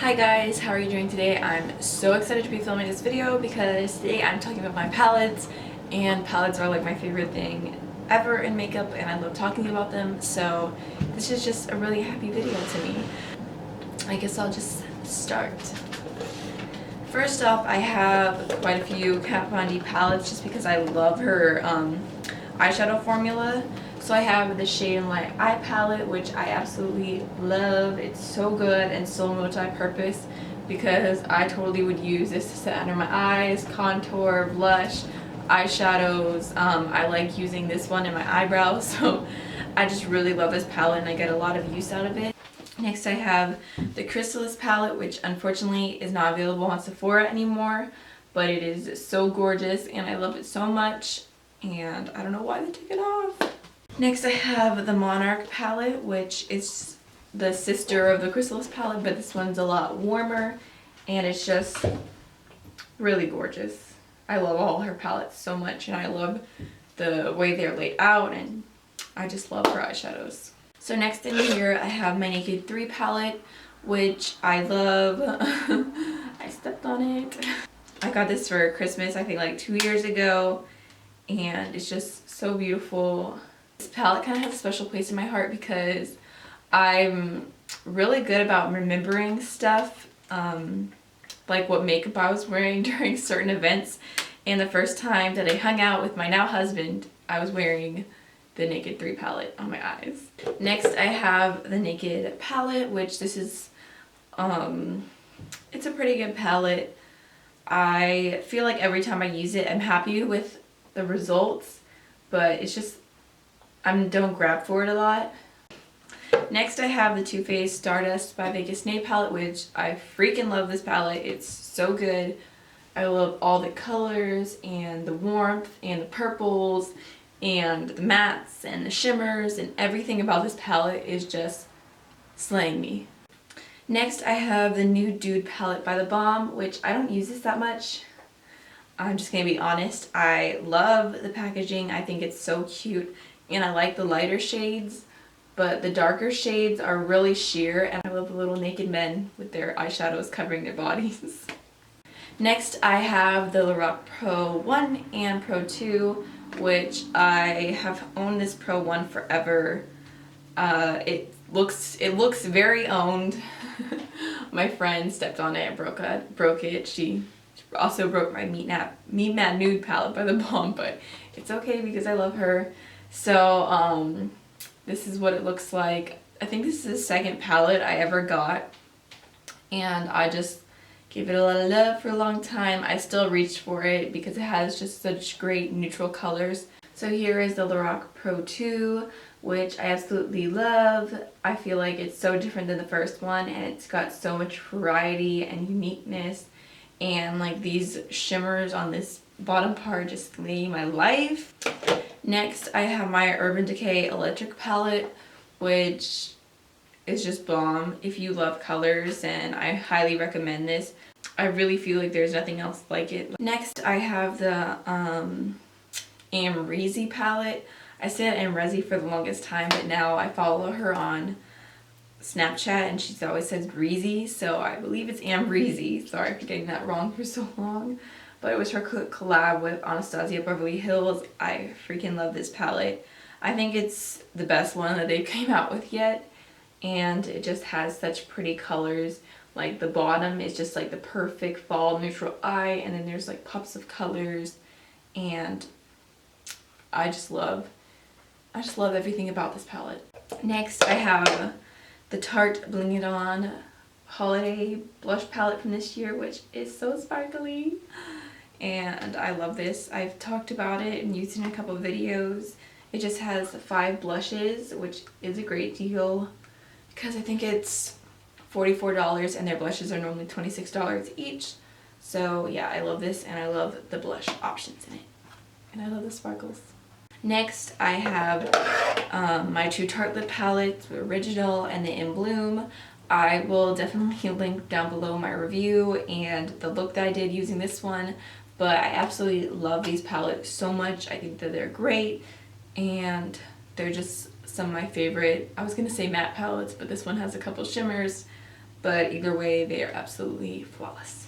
Hi guys, how are you doing today? I'm so excited to be filming this video because today I'm talking about my palettes, and palettes are like my favorite thing ever in makeup and I love talking about them, so this is just a really happy video to me. I guess I'll just start. First off, I have quite a few Kat Von D palettes just because I love her eyeshadow formula. So I have the Shade and Light Eye palette, which I absolutely love. It's so good and so multi-purpose because I totally would use this to set under my eyes, contour, blush, eyeshadows. I like using this one in my eyebrows, so I just really love this palette and I get a lot of use out of it. Next I have the Chrysalis palette, which unfortunately is not available on Sephora anymore, but it is so gorgeous and I love it so much, and I don't know why they took it off. Next I have the Monarch palette, which is the sister of the Chrysalis palette, but this one's a lot warmer and it's just really gorgeous. I love all her palettes so much and I love the way they're laid out and I just love her eyeshadows. So next in here I have my Naked 3 palette, which I love. I stepped on it. I got this for Christmas I think like 2 years ago and it's just so beautiful. This palette kind of has a special place in my heart because I'm really good about remembering stuff, like what makeup I was wearing during certain events. And the first time that I hung out with my now husband, I was wearing the Naked 3 palette on my eyes. Next I have the Naked palette, which this is, it's a pretty good palette. I feel like every time I use it I'm happy with the results, but it's just, I don't grab for it a lot. Next I have the Too Faced Stardust by Vegas Nay palette, which I freaking love this palette. It's so good. I love all the colors and the warmth and the purples and the mattes and the shimmers, and everything about this palette is just slaying me. Next I have the Nude palette by the Balm, which I don't use this that much. I'm just gonna be honest. I love the packaging. I think it's so cute and I like the lighter shades, but the darker shades are really sheer, and I love the little naked men with their eyeshadows covering their bodies. Next I have the Lorac Pro 1 and Pro 2, which I have owned this Pro 1 forever. It looks very owned. My friend stepped on it and broke it. She also broke my Meat Matte Nude palette by the Balm, but it's okay because I love her. So this is what it looks like. I think this is the second palette I ever got and I just gave it a lot of love for a long time. I still reached for it because it has just such great neutral colors. So here is the Lorac Pro 2, which I absolutely love. I feel like it's so different than the first one and it's got so much variety and uniqueness, and like these shimmers on this bottom part just made my life. Next I have my Urban Decay Electric palette, which is just bomb if you love colors, and I highly recommend this. I really feel like there's nothing else like it. Next I have the Amrezy palette. I said Amrezy for the longest time, but now I follow her on Snapchat and she always says Breezy, so I believe it's Amrezy. Sorry for getting that wrong for so long. But it was her collab with Anastasia Beverly Hills. I freaking love this palette. I think it's the best one that they came out with yet. And it just has such pretty colors. Like the bottom is just like the perfect fall neutral eye, and then there's like pops of colors. And I just love everything about this palette. Next I have the Tarte Bling It On Holiday Blush palette from this year, which is so sparkly. And I love this. I've talked about it and used it in a couple of videos. It just has 5 blushes, which is a great deal because I think it's $44 and their blushes are normally $26 each. So yeah, I love this and I love the blush options in it. And I love the sparkles. Next I have my 2 Tartlet palettes, the original and the In Bloom. I will definitely link down below my review and the look that I did using this one. But I absolutely love these palettes so much. I think that they're great and they're just some of my favorite, I was going to say matte palettes, but this one has a couple shimmers. but either way, they are absolutely flawless.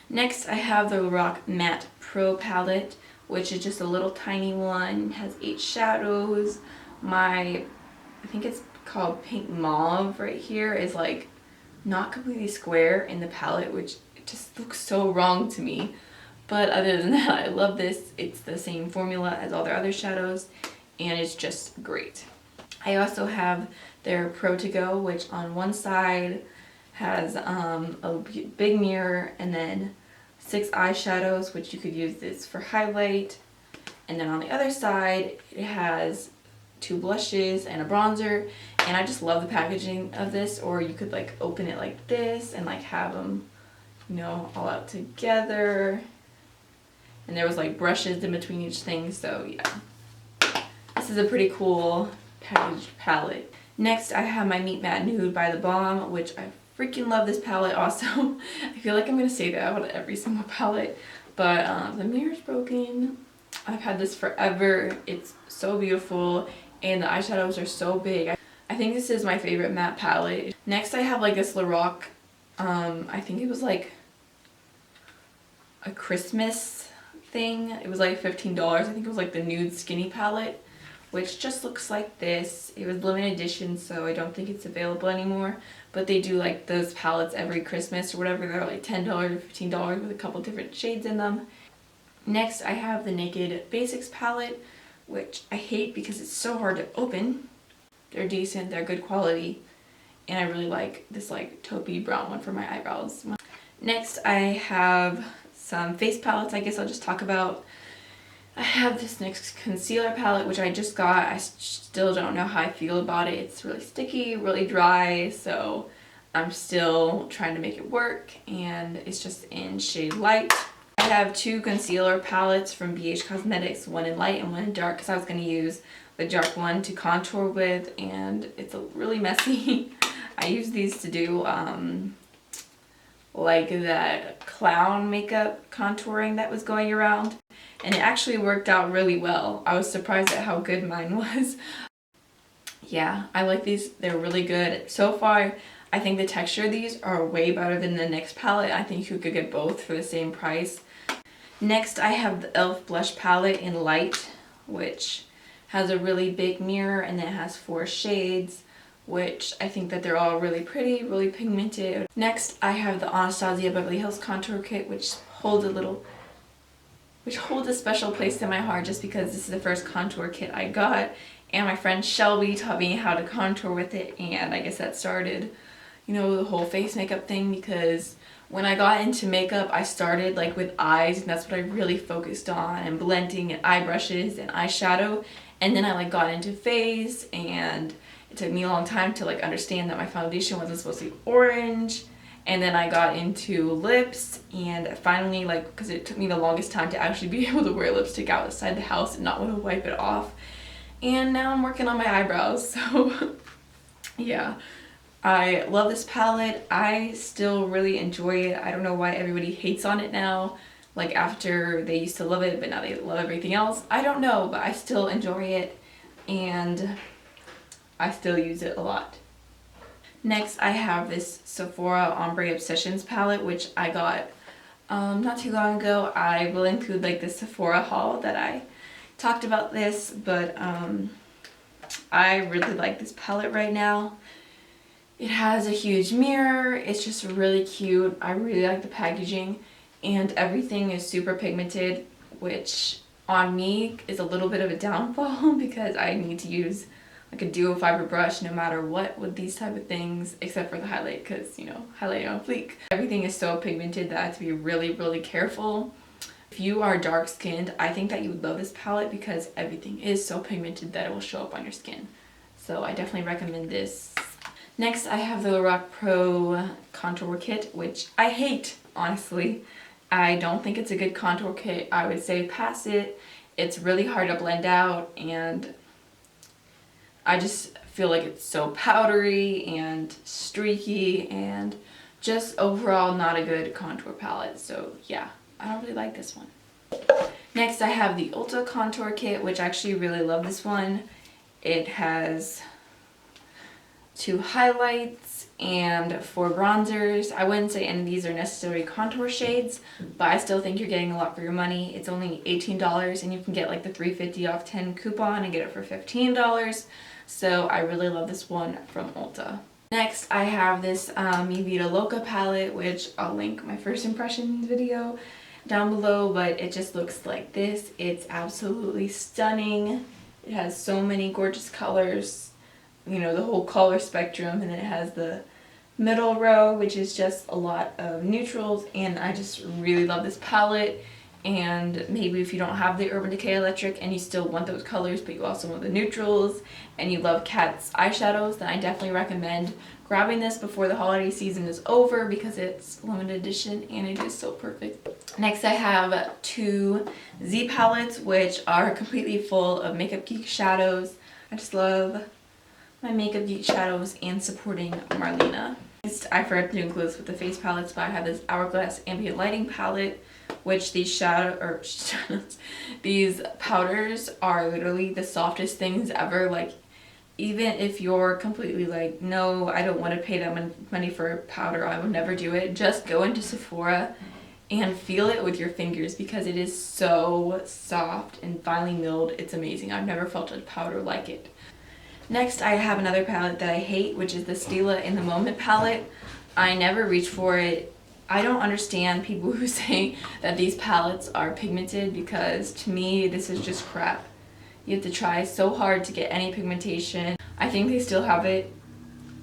Next, I have the Lorac Matte Pro palette, which is just a little tiny one. It has 8 shadows. I think it's called Pink Mauve right here, is like not completely square in the palette, which just looks so wrong to me. But other than that, I love this. It's the same formula as all their other shadows, and it's just great. I also have their Pro To Go, which on one side has a big mirror and then 6 eyeshadows, which you could use this for highlight. And then on the other side, it has 2 blushes and a bronzer. And I just love the packaging of this. Or you could like open it like this and like have them, you know, all out together. And there was like brushes in between each thing, so yeah. This is a pretty cool packaged palette. Next, I have my Meet Matte Nude by the Balm, which I freaking love this palette also. I feel like I'm going to say that about every single palette, but the mirror's broken. I've had this forever. It's so beautiful, and the eyeshadows are so big. I think this is my favorite matte palette. Next, I have like this Lorac, I think it was like a Christmas thing. It was like $15. I think it was like the Nude Skinny palette, which just looks like this. It was limited edition, so I don't think it's available anymore. But they do like those palettes every Christmas or whatever. They're like $10 or $15 with a couple different shades in them. Next, I have the Naked Basics palette, which I hate because it's so hard to open. They're decent, they're good quality, and I really like this like taupey brown one for my eyebrows. Next, I have some face palettes I guess I'll just talk about. I have this NYX concealer palette, which I just got. I still don't know how I feel about it. It's really sticky, really dry, so I'm still trying to make it work, and it's just in shade Light. I have 2 concealer palettes from BH Cosmetics, one in light and one in dark, because I was going to use the dark one to contour with, and it's really messy. I use these to do like that clown makeup contouring that was going around. And it actually worked out really well. I was surprised at how good mine was. Yeah, I like these. They're really good. So far, I think the texture of these are way better than the NYX palette. I think you could get both for the same price. Next, I have the e.l.f. blush palette in Light, which has a really big mirror, and then it has 4 shades, which I think that they're all really pretty, really pigmented. Next, I have the Anastasia Beverly Hills Contour Kit, which holds a special place in my heart just because this is the first contour kit I got, and my friend Shelby taught me how to contour with it, and I guess that started, you know, the whole face makeup thing, because when I got into makeup, I started like with eyes, and that's what I really focused on, and blending and eye brushes and eyeshadow, and then I like got into face, and it took me a long time to like understand that my foundation wasn't supposed to be orange. And then I got into lips, and finally, like, because it took me the longest time to actually be able to wear lipstick outside the house and not want to wipe it off. And now I'm working on my eyebrows, so yeah. I love this palette. I still really enjoy it. I don't know why everybody hates on it now. Like after they used to love it, but now they love everything else. I don't know, but I still enjoy it, and I still use it a lot. Next, I have this Sephora Ombre Obsessions palette, which I got not too long ago. I will include like the Sephora haul that I talked about this, but I really like this palette right now. It has a huge mirror. It's just really cute. I really like the packaging, and everything is super pigmented, which on me is a little bit of a downfall because I need to use like a duo fiber brush no matter what with these type of things, except for the highlight, because you know, highlighting on fleek. Everything is so pigmented that I have to be really careful. If you are dark skinned, I think that you would love this palette because everything is so pigmented that it will show up on your skin. So I definitely recommend this. Next, I have the Lorac Pro Contour Kit, which I hate, honestly. I don't think it's a good contour kit. I would say pass it. It's really hard to blend out, and I just feel like it's so powdery and streaky, and just overall not a good contour palette. So yeah, I don't really like this one. Next, I have the Ulta Contour Kit, which I actually really love this one. It has 2 highlights And for bronzers, I wouldn't say any of these are necessarily contour shades, but I still think you're getting a lot for your money. It's only $18 and you can get like the $3.50 off 10 coupon and get it for $15. So I really love this one from Ulta. Next, I have this Vida Loca palette, which I'll link my first impressions video down below, but it just looks like this. It's absolutely stunning. It has so many gorgeous colors, you know, the whole color spectrum, and then it has the middle row, which is just a lot of neutrals, and I just really love this palette. And maybe if you don't have the Urban Decay Electric and you still want those colors, but you also want the neutrals, and you love Kat's eyeshadows, then I definitely recommend grabbing this before the holiday season is over because it's limited edition and it is so perfect. Next, I have two Z palettes, which are completely full of MakeupGeek shadows. I just love my MakeupGeek shadows and supporting Marlena. Next, I forgot to include this with the face palettes, but I have this Hourglass Ambient Lighting palette, which these these powders are literally the softest things ever. Like, even if you're completely like, no, I don't want to pay that money for a powder, I would never do it, just go into Sephora and feel it with your fingers because it is so soft and finely milled. It's amazing. I've never felt a powder like it. Next, I have another palette that I hate, which is the Stila In The Moment palette. I never reach for it. I don't understand people who say that these palettes are pigmented because to me this is just crap. You have to try so hard to get any pigmentation. I think they still have it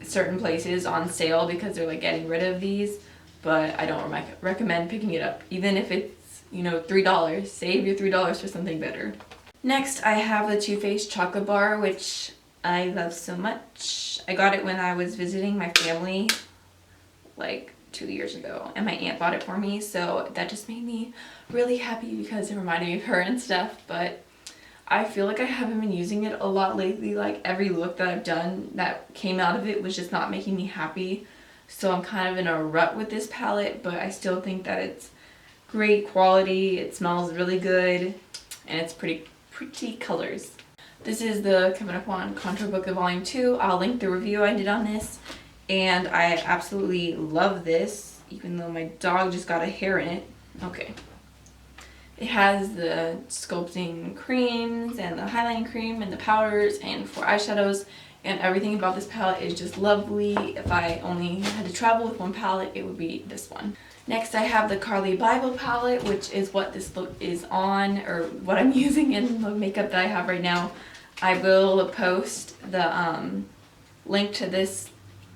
certain places on sale because they're like getting rid of these, but I don't recommend picking it up. Even if it's, you know, $3, save your $3 for something better. Next, I have the Too Faced chocolate bar, which I love so much. I got it when I was visiting my family like 2 years ago, and my aunt bought it for me, so that just made me really happy because it reminded me of her and stuff. But I feel like I haven't been using it a lot lately. Like, every look that I've done that came out of it was just not making me happy, so I'm kind of in a rut with this palette, but I still think that it's great quality. It smells really good and it's pretty colors. This is the Coming Up On Contour Book of Volume 2. I'll link the review I did on this. And I absolutely love this, even though my dog just got a hair in it. Okay. It has the sculpting creams and the highlighting cream and the powders and 4 eyeshadows. And everything about this palette is just lovely. If I only had to travel with one palette, it would be this one. Next, I have the Carli Bible palette, which is what this look is on, or what I'm using in the makeup that I have right now. I will post the link to this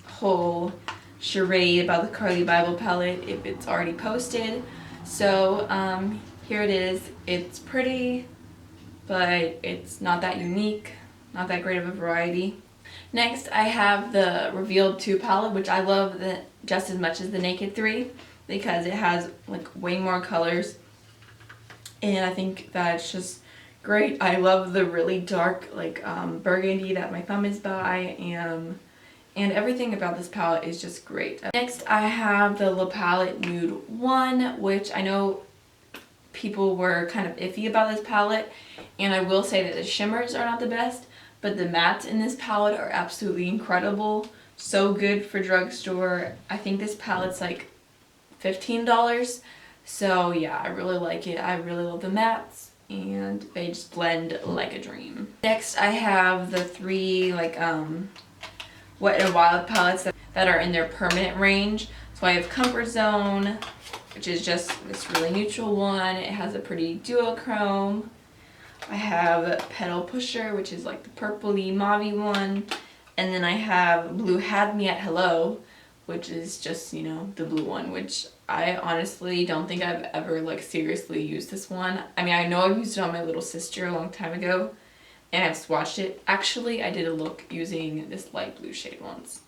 whole charade about the Carli Bible palette if it's already posted. So here it is. It's pretty, but it's not that unique, not that great of a variety. Next, I have the Revealed 2 palette, which I love just as much as the Naked 3 because it has like way more colors, and I think that it's just great. I love the really dark like burgundy that my thumb is by, and everything about this palette is just great. Next, I have the La Palette Nude 1, which I know people were kind of iffy about this palette, and I will say that the shimmers are not the best, but the mattes in this palette are absolutely incredible. So good for drugstore. I think this palette's like $15. So yeah, I really like it. I really love the mattes, and they just blend like a dream. Next, I have the 3 like Wet n Wild palettes that are in their permanent range. So I have Comfort Zone, which is just this really neutral one. It has a pretty duochrome. I have Petal Pusher, which is like the purpley mauvey one. And then I have Blue Had Me at Hello, which is just, you know, the blue one, which I honestly don't think I've ever like seriously used this one. I mean, I know I've used it on my little sister a long time ago, and I've swatched it. Actually, I did a look using this light blue shade once.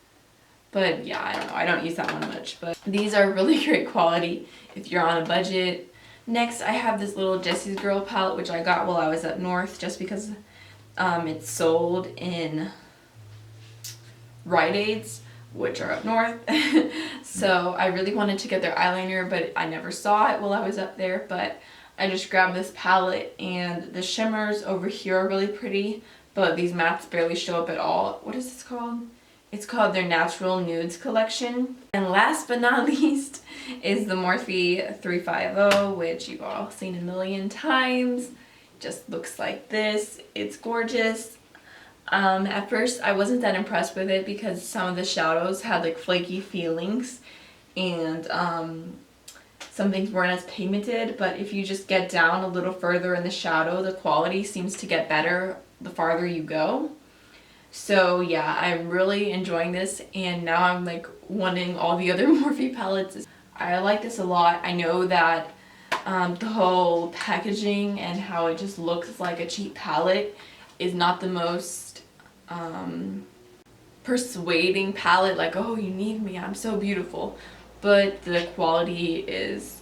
But yeah, I don't know. I don't use that one much. But these are really great quality if you're on a budget. Next, I have this little Jessie's Girl palette, which I got while I was up north just because it's sold in Rite Aids, which are up north. So I really wanted to get their eyeliner, but I never saw it while I was up there. But I just grabbed this palette, and the shimmers over here are really pretty, but these mattes barely show up at all. What is this called? It's called their Natural Nudes collection. And last but not least is the Morphe 350, which you've all seen a million times. Just looks like this. It's gorgeous. At first I wasn't that impressed with it because some of the shadows had like flaky feelings and some things weren't as pigmented, but if you just get down a little further in the shadow, the quality seems to get better the farther you go. So yeah, I'm really enjoying this, and now I'm like wanting all the other Morphe palettes. I like this a lot. I know that the whole packaging and how it just looks like a cheap palette is not the most persuading palette, like, oh, you need me, I'm so beautiful. But the quality is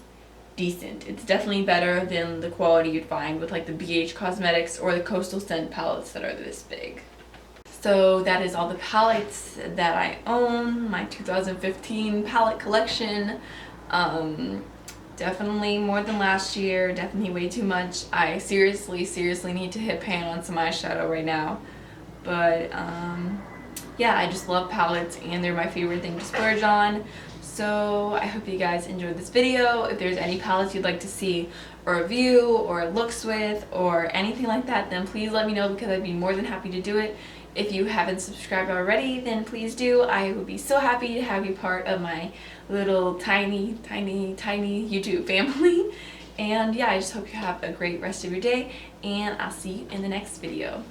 decent. It's definitely better than the quality you'd find with like the BH Cosmetics or the Coastal Scent palettes that are this big. So that is all the palettes that I own, my 2015 palette collection. Definitely more than last year, definitely way too much. I seriously need to hit pan on some eyeshadow right now. But yeah, I just love palettes and they're my favorite thing to splurge on. So I hope you guys enjoyed this video. If there's any palettes you'd like to see a review or looks with or anything like that, then please let me know because I'd be more than happy to do it. If you haven't subscribed already, then please do. I would be so happy to have you part of my little tiny YouTube family. And yeah, I just hope you have a great rest of your day, and I'll see you in the next video.